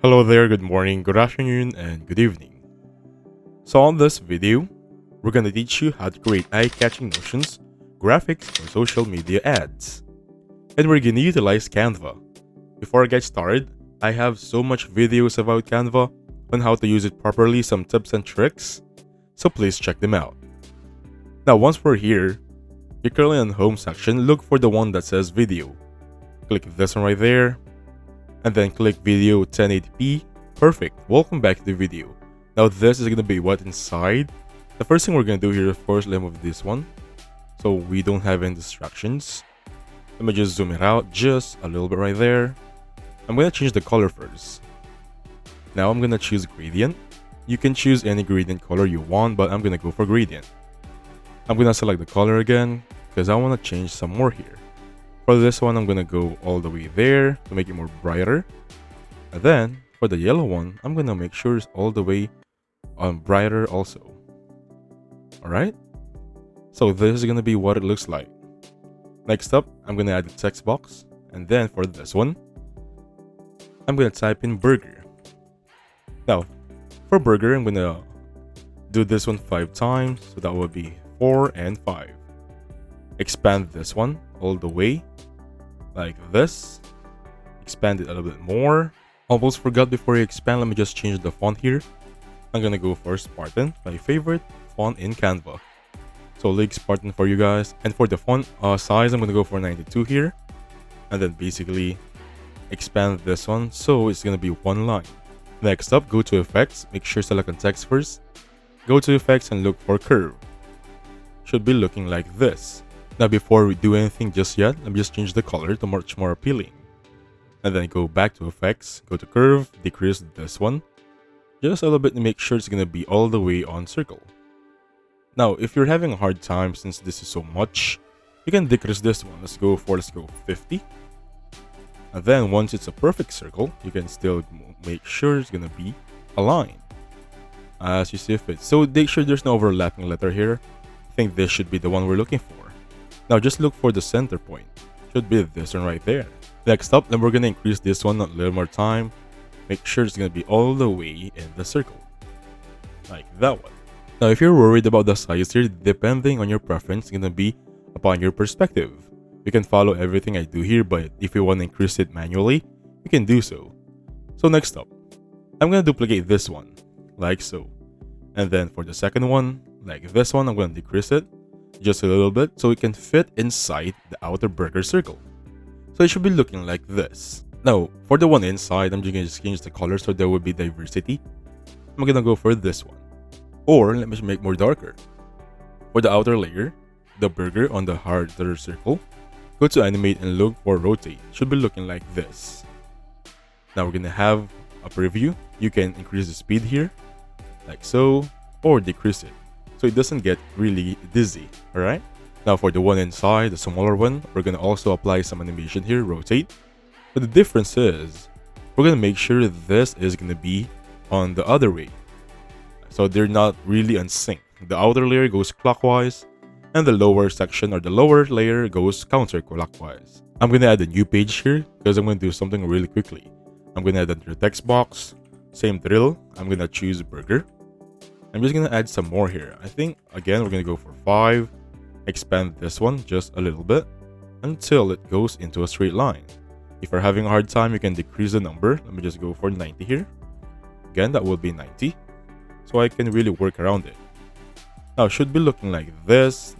Hello there, good morning, good afternoon, and good evening. So on this video, we're gonna teach you how to create eye-catching notions, graphics, for social media ads. And we're gonna utilize Canva. Before I get started, I have so much videos about Canva on how to use it properly, some tips and tricks, so please check them out. Now once we're here, you're currently on home section, look for the one that says video. Click this one right there, and then click video 1080p. Perfect. Welcome back to the video. Now this is going to be what inside. The first thing we're going to do here, of course, let me move this one so we don't have any distractions. Let me just zoom it out just a little bit right there. I'm going to change the color first. Now I'm going to choose gradient. You can choose any gradient color you want, but I'm going to go for gradient. I'm going to select the color again because I want to change some more here. For this one, I'm going to go all the way there to make it more brighter. And then for the yellow one, I'm going to make sure it's all the way brighter also. Alright? So this is going to be what it looks like. Next up, I'm going to add the text box. And then for this one, I'm going to type in burger. Now, for burger, I'm going to do this one 5 times. So that would be 4 and 5. Expand this one all the way like this. Expand it a little bit more. Almost forgot, before you expand, let me just change the font here. I'm gonna go for Spartan, my favorite font in Canva. So League Spartan for you guys. And for the font size, I'm gonna go for 92 here. And then basically expand this one so it's gonna be one line. Next up, go to effects, make sure select on text first. Go to effects and look for curve. Should be looking like this. Now before we do anything just yet, let me just change the color to much more appealing. And then go back to effects, go to curve, decrease this one. Just a little bit to make sure it's going to be all the way on circle. Now if you're having a hard time since this is so much, you can decrease this one. Let's go 50. And then once it's a perfect circle, you can still make sure it's going to be aligned as you see fit. So make sure there's no overlapping letter here. I think this should be the one we're looking for. Now just look for the center point. Should be this one right there. Next up, then we're going to increase this one a little more time. Make sure it's going to be all the way in the circle. Like that one. Now if you're worried about the size here, depending on your preference, it's going to be upon your perspective. You can follow everything I do here, but if you want to increase it manually, you can do so. So next up, I'm going to duplicate this one, like so. And then for the second one, like this one, I'm going to decrease it just a little bit so it can fit inside the outer burger circle. So it should be looking like this. Now for the one inside, I'm just going to change the color so there will be diversity. I'm going to go for this one. Or let me make more darker. For the outer layer, the burger on the harder circle, go to animate and look for rotate. It should be looking like this. Now we're going to have a preview. You can increase the speed here like so, or decrease it so it doesn't get really dizzy. Alright, now for the one inside, the smaller one, we're going to also apply some animation here, rotate. But the difference is we're going to make sure this is going to be on the other way, so they're not really in sync. The outer layer goes clockwise and the lower section or the lower layer goes counterclockwise. I'm going to add a new page here because I'm going to do something really quickly. I'm going to add a text box, same drill. I'm going to choose burger. I'm just going to add some more here. I think, again, we're going to go for 5. Expand this one just a little bit until it goes into a straight line. If you're having a hard time, you can decrease the number. Let me just go for 90 here. Again, that will be 90. So I can really work around it. Now, it should be looking like this.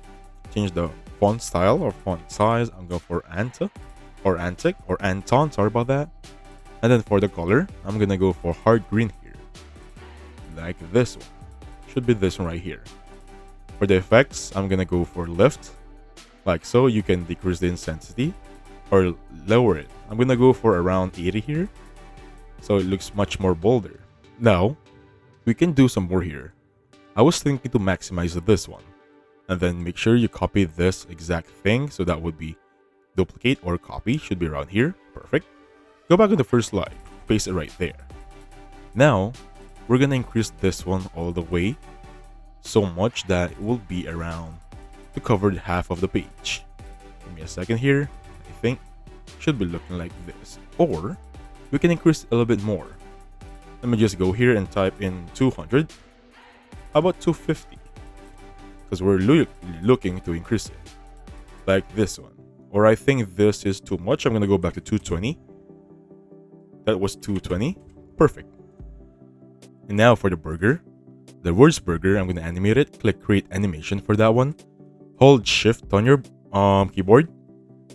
Change the font style or font size. I'm going for Anta or Antic or Anton. Sorry about that. And then for the color, I'm going to go for hard green here. Like this one. Should be this one right here. For the effects, I'm gonna go for lift, like so. You can decrease the intensity or lower it. I'm gonna go for around 80 here, so it looks much more bolder. Now we can do some more here. I was thinking to maximize this one, and then make sure you copy this exact thing. So that would be duplicate or copy, should be around here. Perfect. Go back to the first slide, paste it right there. Now we're gonna increase this one all the way so much that it will be around to cover half of the page. Give me a second here. I think should be looking like this. Or we can increase a little bit more. Let me just go here and type in 200. How about 250? Because we're looking to increase it. Like this one. Or I think this is too much. I'm going to go back to 220. That was 220. Perfect. And now for the burger. The words burger, I'm going to animate it. Click create animation for that one. Hold shift on your keyboard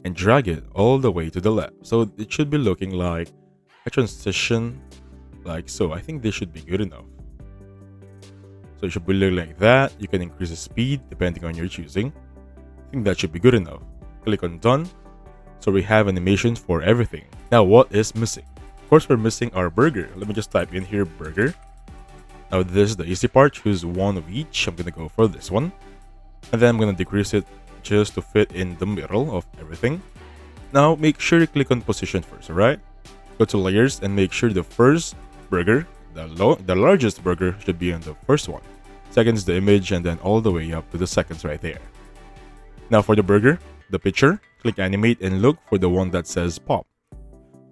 and drag it all the way to the left. So it should be looking like a transition like so. I think this should be good enough. So it should be looking like that. You can increase the speed depending on your choosing. I think that should be good enough. Click on done. So we have animations for everything. Now what is missing? Of course we're missing our burger. Let me just type in here burger. Now this is the easy part. Choose one of each. I'm gonna go for this one. And then I'm gonna decrease it just to fit in the middle of everything. Now make sure you click on position first, alright? Go to layers and make sure the first burger, the largest burger, should be on the first one. Second is the image, and then all the way up to the seconds right there. Now for the burger, the picture, click animate and look for the one that says pop.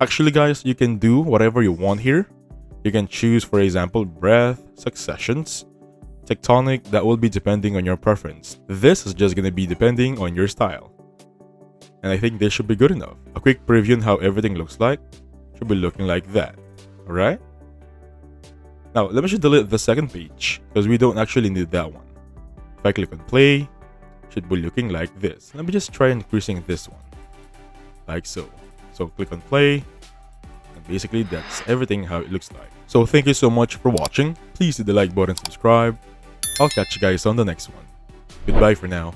Actually guys, you can do whatever you want here. You can choose, for example, breath, successions, tectonic. That will be depending on your preference. This is just going to be depending on your style. And I think this should be good enough. A quick preview on how everything looks like. Should be looking like that. Alright? Now, let me just delete the second page because we don't actually need that one. If I click on play, should be looking like this. Let me just try increasing this one. Like so. So click on play. And basically, that's everything how it looks like. So thank you so much for watching. Please hit the like button, subscribe. I'll catch you guys on the next one. Goodbye for now.